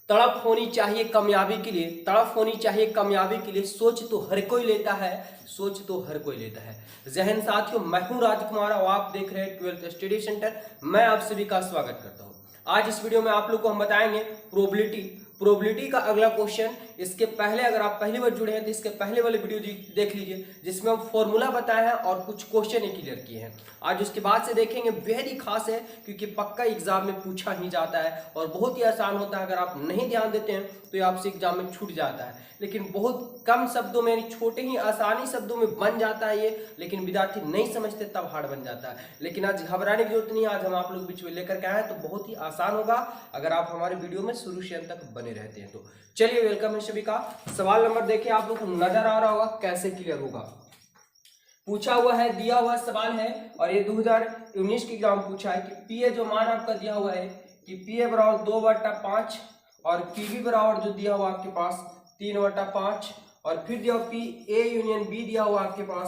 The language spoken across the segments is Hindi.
तड़प होनी चाहिए कामयाबी के लिए, तड़प होनी चाहिए कामयाबी के लिए, सोच तो हर कोई लेता है, सोच तो हर कोई लेता है। जय हिंद साथियों, मैं हूं राजकुमार और आप देख रहे हैं 12th स्टडी सेंटर। मैं आप सभी का स्वागत करता हूं। आज इस वीडियो में आप लोग को हम बताएंगे प्रोबेबिलिटी का अगला क्वेश्चन। इसके पहले अगर आप पहली बार जुड़े हैं तो इसके पहले वाले वीडियो देख लीजिए, जिसमें हम फॉर्मूला बताए हैं और कुछ क्वेश्चन ही क्लियर किए हैं। आज उसके बाद से देखेंगे, बेहद ही खास है क्योंकि पक्का एग्जाम में पूछा ही जाता है और बहुत ही आसान होता है। अगर आप नहीं ध्यान देते हैं तो ये आपसे एग्जाम में छूट जाता है, लेकिन बहुत कम शब्दों में, यानी छोटे ही आसानी शब्दों में बन जाता है ये, लेकिन विद्यार्थी नहीं समझते तब हार्ड बन जाता है। लेकिन आज घबराने की जरूरत नहीं है, आज हम आप लोग बीच में लेकर के आए हैं तो बहुत ही आसान होगा अगर आप हमारे वीडियो में शुरू से अंत तक बने रहते हैं तो। चलिए, वेलकम है सभी का। सवाल नंबर देखिए, आप लोग को नजर आ रहा होगा कैसे क्लियर होगा। पूछा हुआ है, दिया हुआ सवाल है और ये 2019 की एग्जाम पूछा है कि पी ए जो मान आपका दिया हुआ है कि पी ए बराबर 2/5 और पी बी बराबर जो दिया हुआ आपके पास 3/5 और फिर दिया पी ए यूनियन बी दिया हुआ आपके पास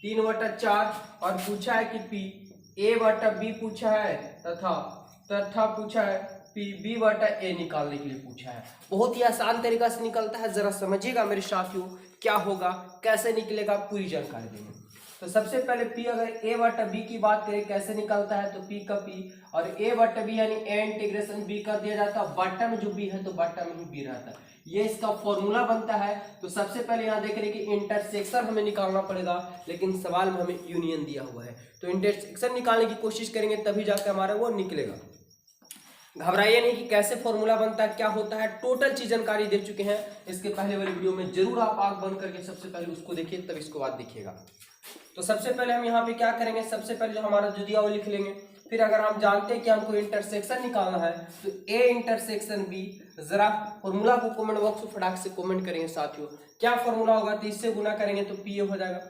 3/4 और पूछा है कि पी ए बटा बी पूछा है तथा पूछा है पी बी बटा ए निकालने के लिए पूछा है। बहुत ही आसान तरीका से निकलता है, जरा समझिएगा मेरे साथियों क्या होगा, कैसे निकलेगा, पूरी जानकारी देंगे। तो सबसे पहले पी, अगर ए बटा बी की बात करें कैसे निकलता है तो पी का पी और ए बटा बी यानी ए इंटीग्रेशन बी कर दिया जाता है, बटा में जो बी है तो बटा में ही बी रहता है, ये इसका फॉर्मूला बनता है। तो सबसे पहले यहाँ देख रहे कि इंटरसेक्शन हमें निकालना पड़ेगा, लेकिन सवाल में हमें यूनियन दिया हुआ है तो इंटरसेक्शन निकालने की कोशिश करेंगे तभी जाकर हमारा वो निकलेगा। घबराइए नहीं कि कैसे फॉर्मूला बनता है, क्या होता है, टोटल चीज जानकारी दे चुके हैं इसके पहले वाली वीडियो में। जरूर आप आंख बंद करके सबसे पहले उसको देखिए, तब इसको बाद देखिएगा। तो सबसे पहले हम यहाँ पे क्या करेंगे, सबसे पहले जो हमारा जो दिया वो लिख लेंगे। फिर अगर हम जानते हैं कि हमको इंटरसेक्शन निकालना है तो ए इंटरसेक्शन बी, जरा फॉर्मूला को कमेंट बॉक्स में फटाक से कमेंट करेंगे साथियों। क्या फॉर्मूला होगा, तो इससे गुना करेंगे तो पी ए हो जाएगा,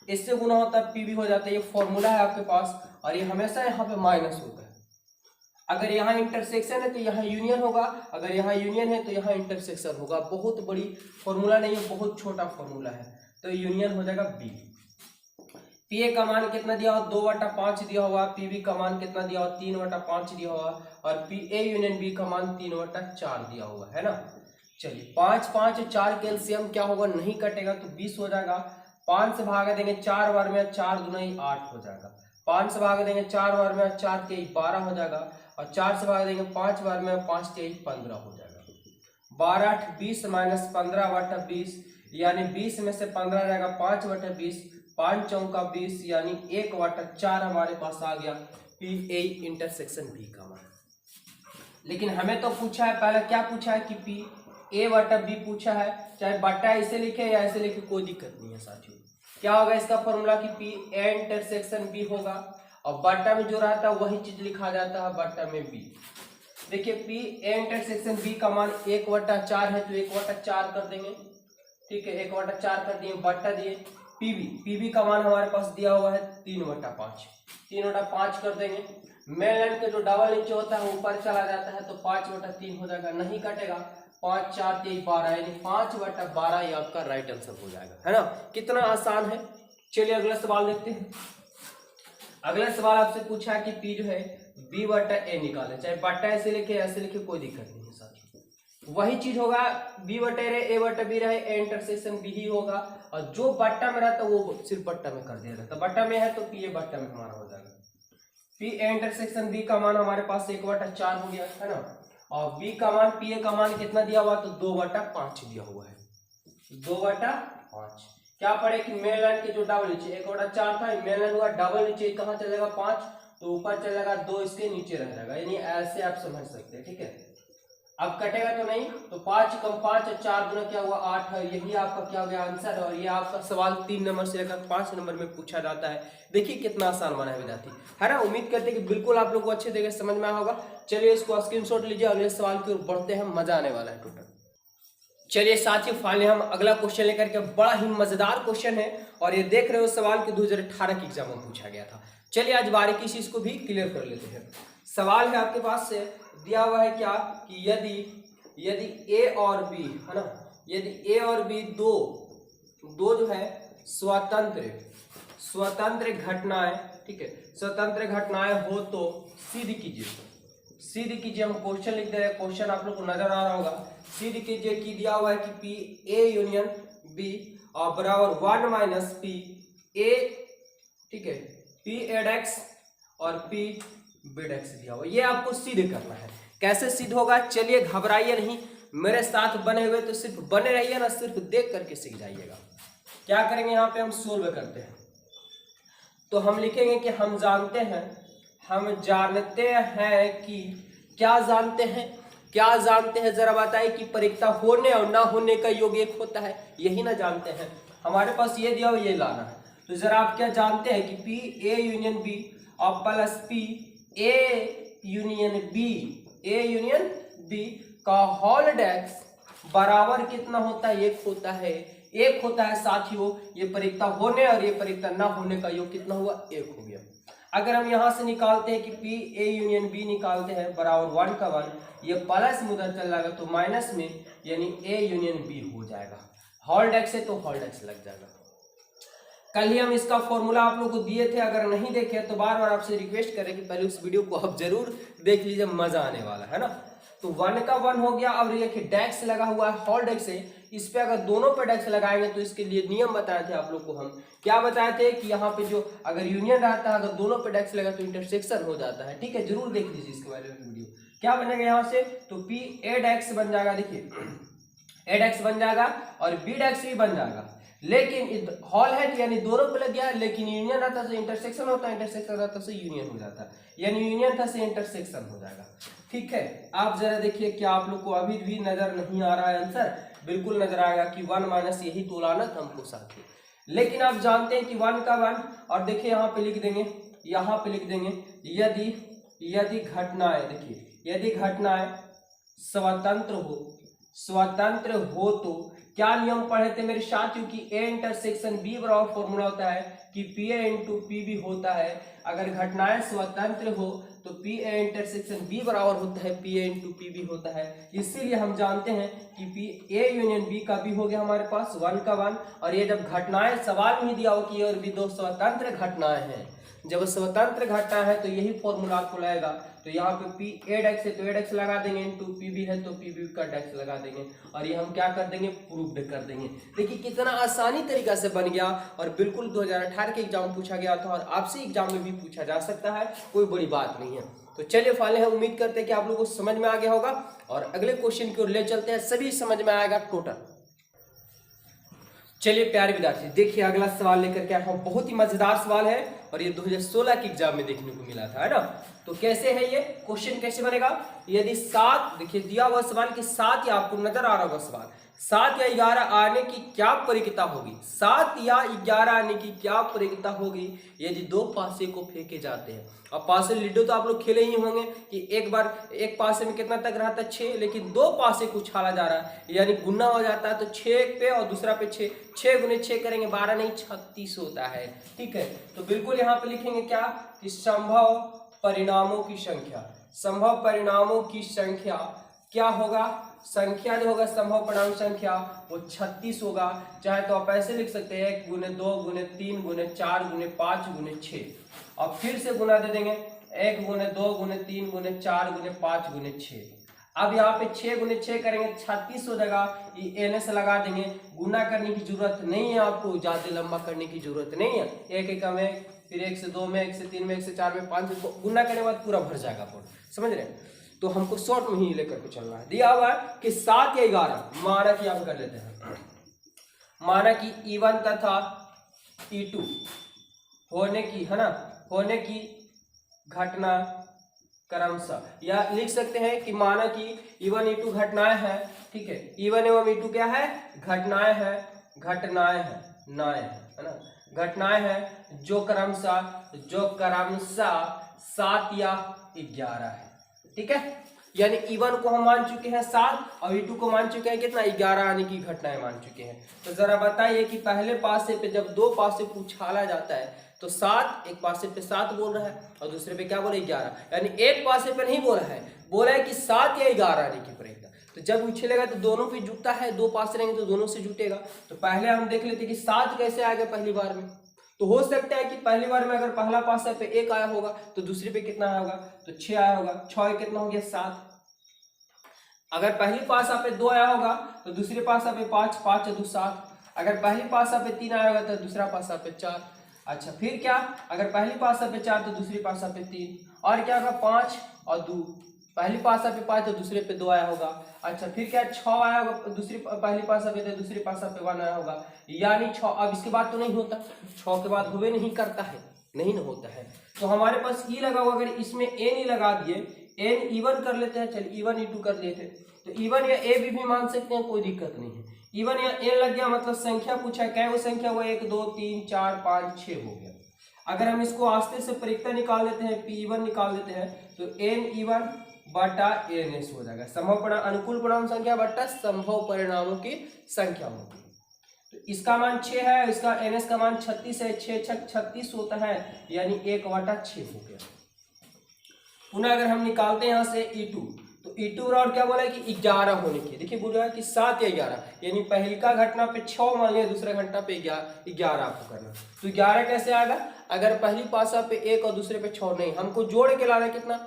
इससे गुना होता है पी बी हो जाता है। ये फॉर्मूला है आपके पास और ये हमेशा यहाँ पे माइनस होता है। अगर यहाँ इंटरसेक्शन है तो यहाँ यूनियन होगा, अगर यहाँ यूनियन है तो यहाँ इंटरसेक्शन होगा। बहुत बड़ी फॉर्मूला नहीं है, बहुत छोटा फॉर्मूला है, तो यूनियन हो जाएगा बी। पी ए का मान कितना दिया हुआ 2/5 दिया हुआ, पी बी का मान कितना दिया हुआ 3/5 दिया हुआ और पी ए यूनियन बी का मान 3/4 दिया हुआ है ना। चलिए 5 5 4 कैल्शियम क्या होगा, नहीं कटेगा तो 20 हो जाएगा। 5 से भाग देंगे 4 बार में, 4 दूना 8 हो जाएगा। 5 से भाग देंगे 4 बार में, 4 के 12 हो जाएगा और 4 से भाग देंगे 5 बार में, 5 के 15 हो जाएगा। 12 8 20 माइनस 15/20 यानी 20 में से 15 जाएगा 5/20, 5 चौका 20 यानी 1/4 हमारे पास आ गया पी ए इंटरसेक्शन बी का मान। लेकिन हमें तो पूछा है, पहले क्या पूछा है कि पी ए बटा बी पूछा है, चाहे बटा ऐसे लिखे या ऐसे लिखे कोई दिक्कत नहीं है साथियों। क्या होगा इसका फॉर्मूला कि पी ए इंटरसेक्शन बी होगा और बटा में जो रहता है वही चीज लिखा जाता है बटा में बी। देखिए पी ए इंटरसेक्शन बी का मान 1/4 है तो 1/4 कर देंगे, ठीक है, 1/4 कर दिए, बटा दिए। पीबी का मान हमारे पास दिया हुआ है 3/5, 3/5 कर देंगे। मेन लाइन के जो डबल नीचे होता है ऊपर चला जाता है तो 5/3 हो जाएगा, नहीं कटेगा। 5 4 3 12 यानी 5/12 ये आपका राइट आंसर हो जाएगा, है ना। कितना आसान है। चलिए अगला सवाल देखते हैं। अगला सवाल आपसे पूछा है कि पी जो है बी बटा ए निकाले, चाहे बटा ऐसे लिखे ऐसे लिखे कोई दिक्कत नहीं है साथियों। वही चीज होगा, बी बटे ए बटा बी रहे, ए इंटरसेक्शन बी ही होगा और जो बट्टा में रहता है वो सिर्फ बट्टा में कर दिया जाता है। बट्टा में है तो पी ए बट्टा में हमारा हो जाएगा। पी ए इंटरसेक्शन बी का मान हमारे पास 1/4 हो गया, है ना। और बी का मान, पी ए का मान कितना दिया हुआ तो 2/5 दिया हुआ है, 2/5। क्या पड़े कि मेन लाइन के जो डबल नीचे 1/4 था, मेन लाइन हुआ डबल नीचे कहाँ चलेगा 5 तो ऊपर चलेगा 2 इसके नीचे रह जाएगा, यानी ऐसे आप समझ सकते हैं, ठीक है। अब कटेगा तो नहीं, तो 5 कम 5 और 4 दूना क्या हुआ 8 है, यही आपका क्या हो गया आंसर। और ये आपका सवाल 3 नंबर से लेकर 5 नंबर में पूछा जाता है। देखिए कितना आसान बना है विद्यार्थी, है ना। उम्मीद करते हैं कि बिल्कुल आप लोग को अच्छे तरीके से समझ में आया होगा। चलिए इसको स्क्रीनशॉट लीजिए, अगले सवाल की ओर बढ़ते हैं, मजा आने वाला है टोटल। चलिए साथियों, फाइनली हम अगला क्वेश्चन लेकर के, बड़ा ही मजेदार क्वेश्चन है और ये देख रहे हो सवाल के 2018 के एग्जाम में पूछा गया था। चलिए आज बारीकी से इसको भी क्लियर कर लेते हैं। सवाल है आपके पास से दिया हुआ है क्या कि यदि ए और बी, है ना, यदि ए और बी दो जो है स्वतंत्र घटनाएं, ठीक है, स्वतंत्र घटनाएं हो तो सिद्ध सीध कीजिए, हम क्वेश्चन लिख दे रहे हैं, क्वेश्चन आप लोग को नजर आ रहा होगा। सीध कीजिए कि दिया हुआ है कि पी ए यूनियन बी और बराबर 1 माइनस पी ए, ठीक है, पी एड एक्स और पी बिड एक्स दिया हुआ, ये आपको सिद्ध करना है। कैसे सिद्ध होगा, चलिए घबराइए नहीं, मेरे साथ बने हुए तो सिर्फ बने रहिए ना, सिर्फ देख करके सीख जाइएगा। क्या करेंगे, यहाँ पे हम सोल्व करते हैं। तो हम लिखेंगे कि हम जानते हैं कि क्या जानते हैं जरा बताइए कि परिक्ता होने और ना होने का योग एक होता है, यही ना जानते हैं। हमारे पास ये दिया हुआ, ये लाना है। तो जरा आप क्या जानते हैं कि पी ए यूनियन बी और plus P A union B का होल डेक्स बराबर कितना होता है, एक होता है साथियों। ये परिक्ता होने और ये परिक्ता ना होने का योग कितना हुआ, एक हो गया। अगर हम यहां से निकालते हैं कि पी ए यूनियन बी निकालते हैं बराबर 1 का 1, ये प्लस में उधर चल जाएगा तो माइनस में, यानी ए यूनियन बी हो जाएगा। होल डेक्स है तो होल डेक्स लग जाएगा। कल ही हम इसका फॉर्मूला आप लोगों को दिए थे, अगर नहीं देखे तो बार बार आपसे रिक्वेस्ट करें कि पहले उस वीडियो को आप जरूर देख लीजिए, मजा आने वाला है ना। तो 1 का 1 हो गया। अब देखिए डेक्स लगा हुआ है, होल डेक्स है, इस पे अगर दोनों पे डेक्स लगाएंगे तो इसके लिए नियम बताए थे आप लोग को। हम क्या बताए थे कि यहाँ पे जो अगर यूनियन रहता है, अगर दोनों पे डेक्स लगा तो इंटरसेक्शन हो जाता है, ठीक है, जरूर देख लीजिए इसके बारे में वीडियो। क्या बनेगा यहाँ से, तो पी ए डेक्स बन जाएगा, देखिए ए डेक्स बन जाएगा और बी डेक्स भी बन जाएगा। लेकिन हॉल है यानी दोनों पे लग गया, लेकिन यूनियन रहता है तो इंटरसेक्शन होता है, इंटरसेक्शन रहता है तो यूनियन हो जाता है, यानी यूनियन था से इंटरसेक्शन हो जाएगा। ठीक है, आप जरा देखिए क्या आप लोग को अभी भी नजर नहीं आ रहा है आंसर, बिल्कुल नजर आएगा कि 1 माइनस यही तो लाना था हमको साथ में। लेकिन आप जानते हैं कि 1 का 1, और देखिए यहाँ पे लिख देंगे, यदि घटनाएं, देखिए यदि घटनाएं स्वतंत्र हो तो क्या नियम पढ़े थे मेरे साथियों की ए इंटरसेक्शन बी बराबर फॉर्मूला होता है कि P A into P B होता है। अगर घटनाएं स्वतंत्र हो तो पी ए इंटरसेक्शन बी बराबर होता है P A into P B होता है। इसीलिए हम जानते हैं कि पी ए यूनियन बी का भी हो गया हमारे पास 1 का 1। और ये जब घटनाएं सवाल में दिया हो कि और भी दो स्वतंत्र घटनाएं हैं, जब स्वतंत्र घटना है तो यही फॉर्मूला आपको लगेगा। तो यहाँ पे पी ए डेक्स है तो ए डेक्स लगा देंगे, इंटू पी बी है तो पी बी का डेक्स लगा देंगे, और ये हम क्या कर देंगे, प्रूव्ड कर देंगे। देखिए कितना आसानी तरीका से बन गया, और बिल्कुल 2018 के एग्जाम पूछा गया था, और आपसे एग्जाम में भी पूछा जा सकता है, कोई बड़ी बात नहीं है। तो चलिए फाइनली हम उम्मीद करते हैं कि आप लोगों को समझ में आ गया होगा, और अगले क्वेश्चन की ओर ले चलते हैं, सभी समझ में आएगा टोटल। चलिए प्यारे विद्यार्थी, देखिए अगला सवाल लेकर के आया हूं, बहुत ही मजेदार सवाल है, और ये 2016 के एग्जाम में देखने को मिला था, है ना। तो कैसे है ये क्वेश्चन, कैसे बनेगा, यदि 7, देखिए दिया हुआ सवाल कि 7, या आपको नजर आ रहा होगा सवाल, 7 या 11 आने की क्या परिक्ता होगी, 7 या 11 आने की क्या परिक्ता होगी यदि दो पासे को फेंके जाते हैं। अब पासे लूडो तो आप लोग खेले ही होंगे कि एक बार एक पासे में कितना तक रहता है 6, लेकिन दो पासे को उछाला जा रहा है, यानी गुना हो जाता है, तो 6 पे और दूसरा पे 6, 6 गुने 6 करेंगे 12 नहीं 36 होता है। ठीक है, तो बिल्कुल यहाँ पे लिखेंगे क्या कि संभव परिणामों की संख्या क्या होगा, संख्या जो होगा संभव परिणाम संख्या वो 36 होगा। चाहे तो आप ऐसे लिख सकते हैं 1 गुने 2 गुने 3 गुने 4 गुने 5 गुने 6, और फिर से गुना दे देंगे 1 गुने 2 गुने 3 गुने 4 गुने 5 गुने 6। अब यहाँ पे 6 गुने 6 करेंगे 36 हो जाएगा, ये एन से लगा देंगे, गुना करने की जरूरत नहीं है, आपको ज्यादा लंबा करने की जरूरत नहीं है, एक एक में, फिर 1 से 2 में, 1 से 3 में, 1 से 4 में, 5 से गुना करने के बाद पूरा भर जाएगा बोर्ड, समझ रहे हैं। तो हमको शॉर्ट में ही लेकर के चलना है। दिया हुआ है कि 7 या 11, माना कि आप कर लेते हैं, माना कि E1 तथा E2 होने की, है ना, होने की घटना क्रमशः, या लिख सकते हैं कि माना कि E1 E2 घटनाएं हैं। ठीक है, E1 एवं E2 क्या है, घटनाएं हैं, है ना, घटनाएं हैं जो क्रमशः 7 या 11 है। ठीक है, यानी E1 को हम मान चुके हैं 7 और E2 को मान चुके हैं कितना, 11 आने की घटनाएं मान चुके हैं। तो जरा बताइए कि पहले पासे पे जब दो पासे को उछाला जाता है तो 7, एक पासे पे 7 बोल रहा है और दूसरे पे क्या बोले 11, यानी एक पासे पे नहीं बोला है, बोला है कि 7 या 11 आने की पड़ेगा। तो जब उछलेगा तो दोनों पे जुटता है, दो पासे रहेंगे तो दोनों से जुटेगा। तो पहले हम देख लेते कि 7 कैसे आएगा पहली बार में, तो हो सकता है कि पहली बार में अगर पहला पासा पे 1 आया होगा तो दूसरे पे कितना आया होगा, तो 6 आया होगा। 6 कितना हो गया 7। अगर पहली पासा पे 2 आया होगा तो दूसरे पासा पे 5, 5 2 7। अगर पहली पासा पे 3 आया होगा तो दूसरा पासा पे 4। अच्छा फिर क्या, अगर पहली पासा पे 4 तो दूसरी पासा पे 3, और क्या होगा 5 और 2। पहली पासा पे 5 तो दूसरे पे 2 आया होगा। अच्छा फिर क्या 6 आया होगा दूसरी पहली पासा पे, तो दूसरी पासा पे 1 आया होगा, यानी 6। अब इसके बाद तो नहीं होता, 6 के बाद हुए नहीं करता है, नहीं ना होता है। तो हमारे पास ई लगा हुआ, अगर इसमें एन ही लगा दिए, एन इवन कर लेते हैं, चलिए इवन ई2 कर लिए थे, तो इवन या ए भी मान सकते हैं, कोई दिक्कत नहीं है। इवन या एन लग गया मतलब संख्या पूछा है, क्या वो संख्या हुआ 1 2 3 4 5 6 हो गया। अगर हम इसको आस्ते से परिक्ता निकाल लेते हैं, P1 निकाल लेते हैं, तो N1 बटा NS हो जाएगा, संभव परिणाम अनुकूल परिणाम संख्या बटा संभव परिणामों की संख्या होगी। तो इसका मान 6 है, इसका NS का मान 36 है, 6 6 36 होता है, यानी 1/6 हो गया। पुनः अगर हम निकालते हैं यहाँ से E2, तो E2 और क्या बोला है कि 11 होने की, देखिए बोल रहा है कि 7 या 11, यानी पहली का घटना पे 6 मान लिया, दूसरा घटना पे 11 आपको करना। तो 11 कैसे आएगा, अगर पहली पासा पे 1 और दूसरे पे 6 नहीं, हमको जोड़ के लाना कितना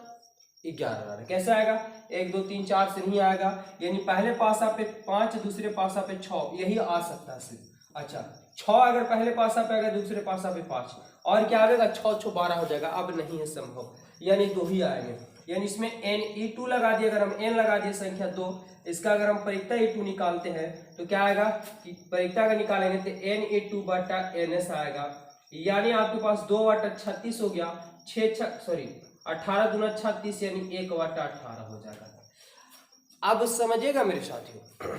11 लाना। कैसे आएगा 1 2 3 4 से नहीं आएगा, यानी पहले पासा पे 5 दूसरे पासा पे 6, यही आ सकता है सिर्फ। अच्छा 6 अगर पहले पासा पे आएगा दूसरे पासा पे 5, और क्या आएगा 6 6 12 हो जाएगा, अब नहीं है संभव, यानी 2 ही आएंगे। यानी इसमें Ne2 लगा दिए, अगर हम n लगा दिए संख्या 2, इसका अगर हम परिक्ता E2 निकालते हैं तो क्या आएगा कि परिक्ता का निकालेंगे तो Ne2 बटा NS आएगा, यानी आपके पास 2/36 हो गया, 18 दूना 36, यानी 1/18 हो जाएगा। अब समझिएगा मेरे साथियों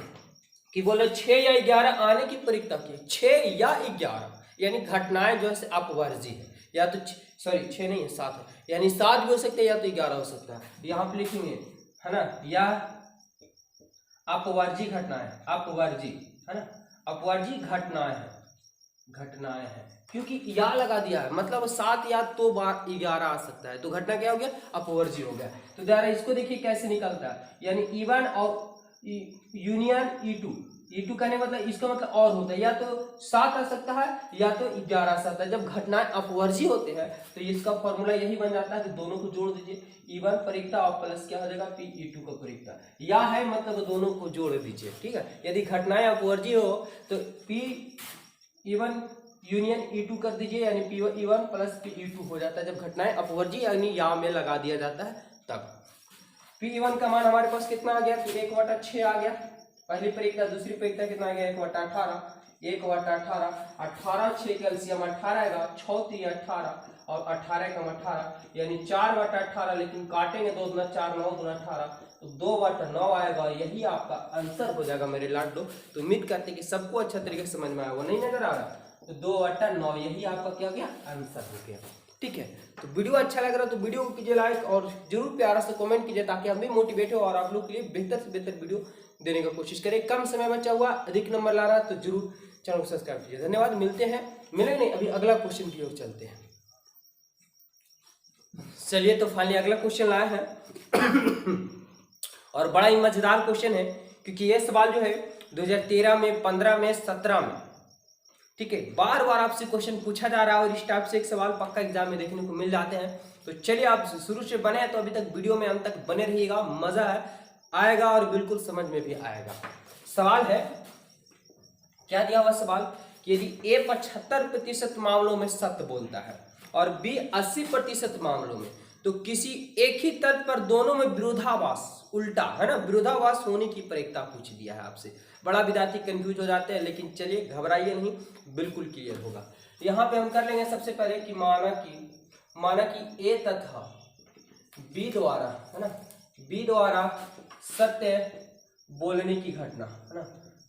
कि बोले 6 या 11 आने की परिक्ता की, 6 या 11 यानी घटनाएं जो है अपवर्जी है, या तो 6 नहीं है 7 है, यानी 7 भी हो सकते हैं या तो 11 हो सकता है, यहाँ पे लिखेंगे है ना, या अपवर्जी घटनाएं, अपवर्जी है ना, अपवर्जी घटनाएं हैं, क्योंकि या लगा दिया है, मतलब 7 या तो 11 आ सकता है, तो घटना क्या हो गया अपवर्जी हो गया। तो द्वारा इसको देखिए कैसे निकलता है, यानी E1 और यूनियन E2 कहने मतलब इसका मतलब और होता है, या तो 7 आ सकता है या तो 11 आ सकता है। जब घटनाएं अपवर्जी होते हैं तो इसका फॉर्मूला यही बन जाता है कि दोनों को जोड़ दीजिए, E1 परिक्ता और प्लस क्या हो जाएगा P2 का परिक्ता, या है मतलब दोनों को जोड़ दीजिए, ठीक है। यदि घटनाएं अपवर्जी हो तो P1 यूनियन E2 कर दीजिए, यानी P1 प्लस P2 हो जाता है, जब घटनाएं अपवर्जी यानी या में लगा दिया जाता है तब। P1 का मान हमारे पास कितना आ गया कि 1/6 आ गया, पहली परिक्ता, दूसरी परिक्ता कितना आ गया 1/18, 1/18, 18 6 का एलसीएम 18 आएगा, 6 3 18 और 18 का 18, यानी 4/18, लेकिन काटेंगे 2 दूना 4 9 दूना 18, तो 2/9 आएगा, यही आपका आंसर हो जाएगा मेरे लाडलो। तो उम्मीद करते कि सबको अच्छा तरीके से समझ में आया, वो नहीं नजर आ रहा, तो 2/9 यही आपका क्या हो गया आंसर हो गया, ठीक है। तो वीडियो अच्छा लग रहा है तो वीडियो को कीजिए लाइक और जरूर प्यारा से कमेंट कीजिए, ताकि हम भी मोटिवेट हो और आप लोग के लिए बेहतर से बेहतर वीडियो देने का कोशिश करें। कम समय बचा हुआ, अधिक नंबर ला रहा है तो जरूर चैनल को सब्सक्राइब कीजिए। धन्यवाद, मिलते हैं, मिलेंगे नहीं, अभी अगला क्वेश्चन की ओर चलते हैं। चलिए तो फाइनली अगला क्वेश्चन लाया है और बड़ा ही मजेदार क्वेश्चन है, क्योंकि ये सवाल जो है 2013 में, 15 में, 17 में, ठीक है, बार बार आपसे क्वेश्चन पूछा जा रहा है और इस टाइप से एक सवाल पक्का एग्जाम में देखने को मिल जाते हैं। तो चलिए आप शुरू से बने हैं तो अभी तक वीडियो में अंत तक बने रहिएगा, मजा आएगा और बिल्कुल समझ में भी आएगा। सवाल है, क्या दिया हुआ सवाल कि यदि A 75% मामलों में सत्य बोलता है और B 80% मामलों में, तो किसी एक ही तथ्य पर दोनों में विरोधाभास, उल्टा है ना, विरोधाभास होने की परिक्ता पूछ दिया है आपसे। बड़ा विद्यार्थी कंफ्यूज हो जाते हैं, लेकिन चलिए घबराइए नहीं, बिल्कुल क्लियर होगा। यहाँ पे हम कर लेंगे सबसे पहले कि माना कि A तथा B द्वारा, है ना, B द्वारा सत्य बोलने की घटना, है ना,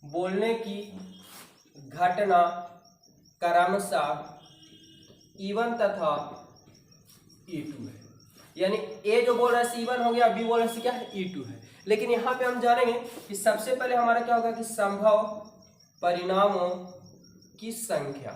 बोलने की घटना क्रमशः E1 तथा E2 है, यानी A जो बोल रहा है C1 हो गया, B बोल रहा है क्या है E2 है। लेकिन यहाँ पे हम जानेंगे कि सबसे पहले हमारा क्या होगा कि संभव परिणामों की संख्या,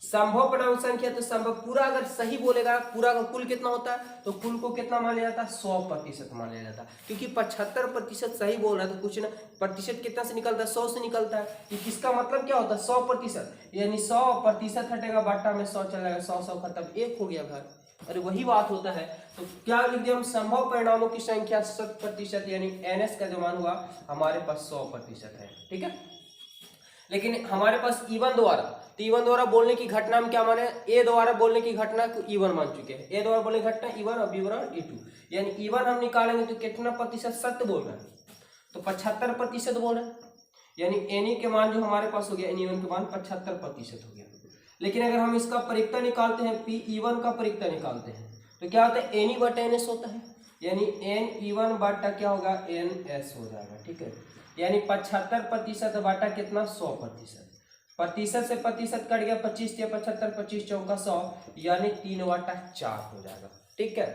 संभव पूर्णांक संख्या तो संभव पूरा अगर सही बोलेगा, पूरा का कुल कितना होता है तो कुल को कितना मान लिया जाता है 100% मान लिया जाता है, क्योंकि 75% सही बोल रहा है तो कुछ ना प्रतिशत कितना से निकलता है 100 से निकलता है। ये किसका मतलब क्या होता है 100%, यानी 100% हटेगा बट्टा में 100 चला जाएगा, 100 खत्म, एक हो गया भाई। अरे वही बात होता है। तो क्या लिख दिया हम, संभव परिणामों की संख्या 100% यानी NS का जो मान हुआ हमारे पास 100% है, ठीक है। लेकिन हमारे पास E1 द्वारा, तो E1 द्वारा बोलने की घटना में क्या माने, A द्वारा बोलने की घटना को E1 मान चुके हैं। A द्वारा बोलने की घटना E1 और B द्वारा E2, यानी E1 हम निकालेंगे तो कितना प्रतिशत सत्य बोल रहा है, तो 75% बोल रहा है, यानी NE के मान जो हमारे पास हो गया, NE1 के मान 75% हो गया। लेकिन अगर हम इसका परिक्ता निकालते हैं, PE1 का परिक्ता निकालते हैं, तो क्या होता है NE बटा NS होता है, यानी NE1 बटा क्या होगा NS हो जाएगा, ठीक है। यानी 75% बटा कितना 100%, प्रतिशत से प्रतिशत कट गया, 25 या 75, 25 चौका 100, यानी 3/4 हो जाएगा, ठीक है।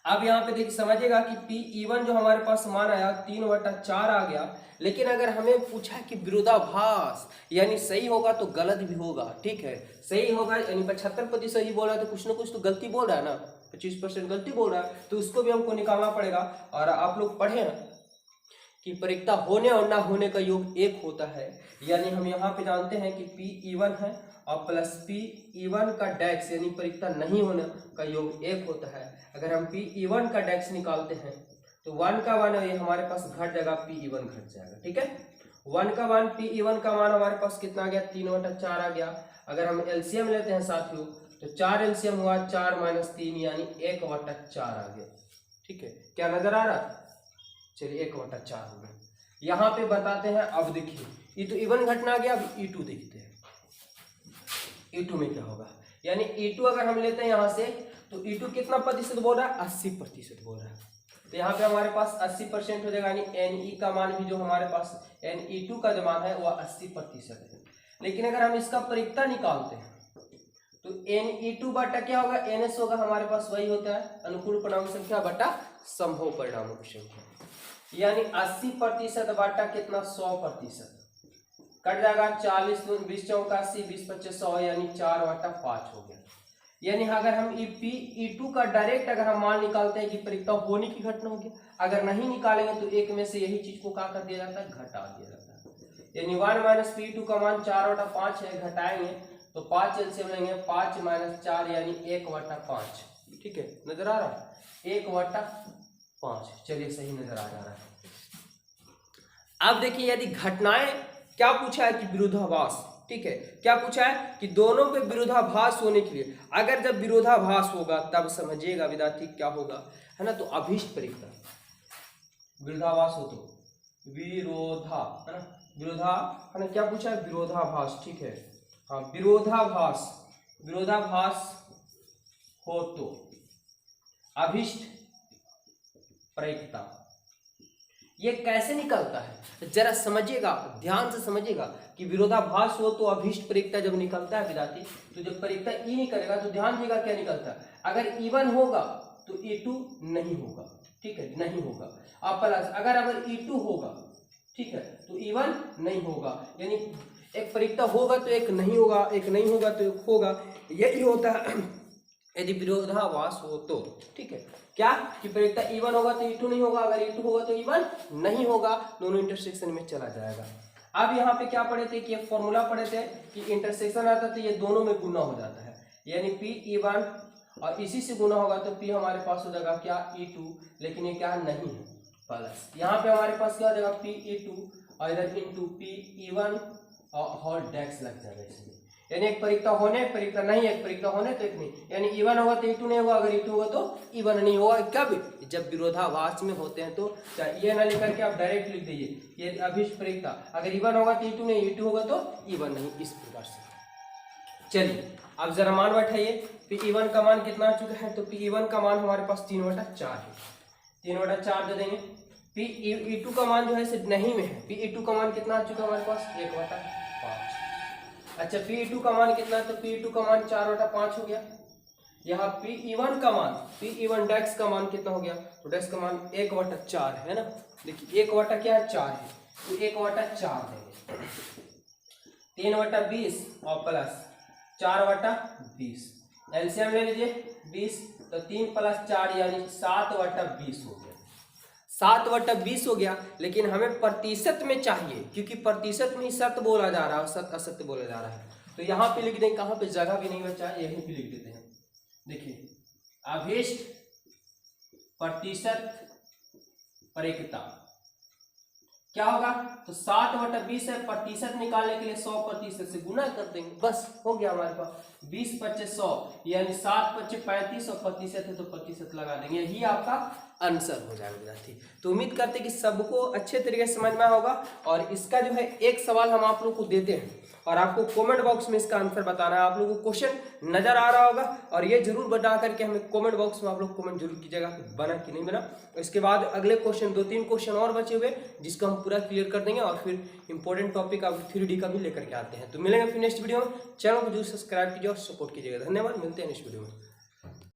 अब यहाँ पे देखिए समझिएगा कि PE1 जो हमारे पास मान आया 3/4 आ गया। लेकिन अगर हमें पूछा कि विरोधाभास यानी सही होगा तो गलत भी होगा, ठीक है। सही होगा यानी 75% सही बोल रहा है तो कुछ ना कुछ तो गलती बोल रहा है ना, 25% गलती बोल रहा है, तो उसको भी हमको निकालना पड़ेगा। और आप लोग पढ़े ना कि परिक्ता होने और ना होने का योग एक होता है, यानी हम यहाँ पे जानते हैं कि PE1 है और प्लस PE1 का डैक्स यानी परिक्ता नहीं होने का योग एक होता है। अगर हम PE1 का डैक्स निकालते हैं तो 1 का मान ये हमारे पास घट जाएगा, PE1 घट जाएगा, ठीक है। 1 का मान PE1 का मान हमारे पास कितना आ गया 3/4 आ गया। अगर हम LCM लेते हैं साथियों तो 4 LCM हुआ 4 - 3 यानी 1/4 आ गया, ठीक है। क्या नजर आ रहा है, चलिए 1/4 हो गया। यहाँ पे बताते हैं, अब देखिए ये तो E1 घटना आ गया। अब E2 देखते हैं, E2 में क्या होगा, यानी E2 अगर हम लेते हैं यहाँ से तो E2 कितना प्रतिशत बोल रहा है 80% बोल रहा है, तो यहाँ पे हमारे पास 80% हो जाएगा, यानी NE का मान भी जो हमारे पास NE2 का जो मान है वह 80% है। लेकिन अगर हम इसका परिक्ता निकालते हैं तो NE2 बटा क्या होगा NS होगा, हमारे पास वही होता है अनुकूल परिणाम संख्या बटा संभव परिणामों की संख्या, यानी 80% बटा कितना 100%, कट जाएगा 40 × 20 = 80, 20 × 25 100, यानी 4/5 हो गया। यानी अगर हम E2 का डायरेक्ट अगर हम मान निकालते हैं कि परिक्ता होने की घटना होगी, अगर नहीं निकालेंगे तो एक में से यही चीज को क्या कर दिया जाता है, घटा दिया जाता है। यानी 1 - PE2 का मान 4/5 है, घटाएंगे तो 5 LCM लेंगे, 5 - 4 यानी 1/5, ठीक है। नजर आ रहा है 1/5, चलिए सही नजर आ जा रहा है। अब देखिए यदि घटनाएं क्या पूछा है कि विरोधाभास, ठीक है, क्या पूछा है कि दोनों के विरोधाभास होने के लिए, अगर जब विरोधाभास होगा तब समझिएगा विद्यार्थी क्या होगा, है ना। तो अभीष्ट परिक्ता, विरोधाभास हो तो विरोधा, है ना, विरोधा, है ना, क्या पूछा है विरोधाभास, ठीक है, हाँ विरोधाभास, विरोधाभास हो तो अभीष्ट परिक्ता, ये कैसे निकलता है जरा समझिएगा, ध्यान से समझिएगा कि विरोधाभास हो तो अभीष्ट परिक्ता जब निकलता है विद्यार्थी, तो जब परिक्ता E निकलेगा तो ध्यान दीजिएगा क्या निकलता है, अगर E1 होगा तो E2 नहीं होगा, ठीक है, नहीं होगा। अब प्लस अगर E2 होगा, ठीक है, तो E1 नहीं होगा, यानी एक परिक्ता होगा तो एक नहीं होगा, एक नहीं होगा तो एक होगा, यही होता है यदि विरोधाभास हो तो, ठीक है। क्या कि परिक्ता E1 होगा तो E2 नहीं होगा, अगर E2 होगा तो E1 नहीं होगा, दोनों इंटरसेक्शन में चला जाएगा। अब यहाँ पे क्या पढ़े थे कि एक फॉर्मूला पढ़े थे कि इंटरसेक्शन आता तो ये दोनों में गुना हो जाता है, यानी PE1 और इसी से गुना होगा तो P हमारे पास हो जाएगा क्या E2, लेकिन ये क्या नहीं है प्लस, यहाँ पे हमारे पास क्या हो जाएगा PE2 और इधर इंटू PE1 और डैक्स लग जाएगा इसमें, यानी एक परिक्ता होने एक परिक्ता नहीं, एक परिक्ता होने तो एक नहीं, यानी E1 होगा तो E2 नहीं होगा, अगर E2 होगा तो E1 नहीं होगा। कब, जब विरोधाभास में होते हैं, तो ये ना लिख करके आप डायरेक्ट लिख दीजिए ये अभीष्ट परिक्ता, अगर E1 होगा तो E2 नहीं, E2 होगा तो E1 नहीं, इस प्रकार से। चलिए अब जरा मान बैठाइए, PE1 का मान कितना आ चुका है, तो PE1 का मान हमारे पास 3/4 है, 3/4 दे देंगे। PE2 का मान जो है नहीं में है, PE2 का मान कितना आ चुका है हमारे पास 1/5। अच्छा PE2 का मान कितना है, तो PE2 का मान 4/5 हो गया। यहाँ PE1 का मान, PE1 डैक्स का मान कितना हो गया, तो डैक्स का मान 1/4 है ना, देखिए 1 क्या है 4 है, तो 1/4 देंगे, 3/20 और प्लस 4/20। एलसीएम ले लीजिए 20, तो 3 + 4 यानी 7/20 हो गया। 7/20 हो गया, लेकिन हमें प्रतिशत में चाहिए, क्योंकि प्रतिशत में ही सत्य बोला जा रहा है, सत्य असत्य बोला जा रहा है। तो यहाँ पे लिख दें, कहाँ पे जगह भी नहीं बचा, यहीं पे लिख देते हैं। देखिए, अभीष्ट प्रतिशत परिकता क्या होगा, तो 7/20 है, प्रतिशत निकालने के लिए 100% से गुना कर देंगे, बस हो गया हमारे पास। 20/100 यानी 7/35 और प्रतिशत है तो प्रतिशत लगा देंगे, यही आपका आंसर हो जाएगा विद्यार्थी। तो उम्मीद करते हैं कि सबको अच्छे तरीके से समझ में होगा। और इसका जो है एक सवाल हम आप लोग को देते हैं और आपको कमेंट बॉक्स में इसका आंसर बताना है। आप लोगों को क्वेश्चन नजर आ रहा होगा और ये जरूर बता करके हमें कमेंट बॉक्स में आप लोग कमेंट जरूर कीजिएगा बना कि नहीं बना। इसके बाद अगले क्वेश्चन 2-3 क्वेश्चन और बचे हुए जिसको हम पूरा क्लियर कर देंगे और फिर इंपॉर्टेंट टॉपिक आप 3D का भी लेकर के आते हैं। तो मिलेंगे फिर नेक्स्ट वीडियो में। चैनल को जरूर सब्सक्राइब कीजिए और सपोर्ट कीजिएगा। धन्यवाद, मिलते हैं नेक्स्ट वीडियो में।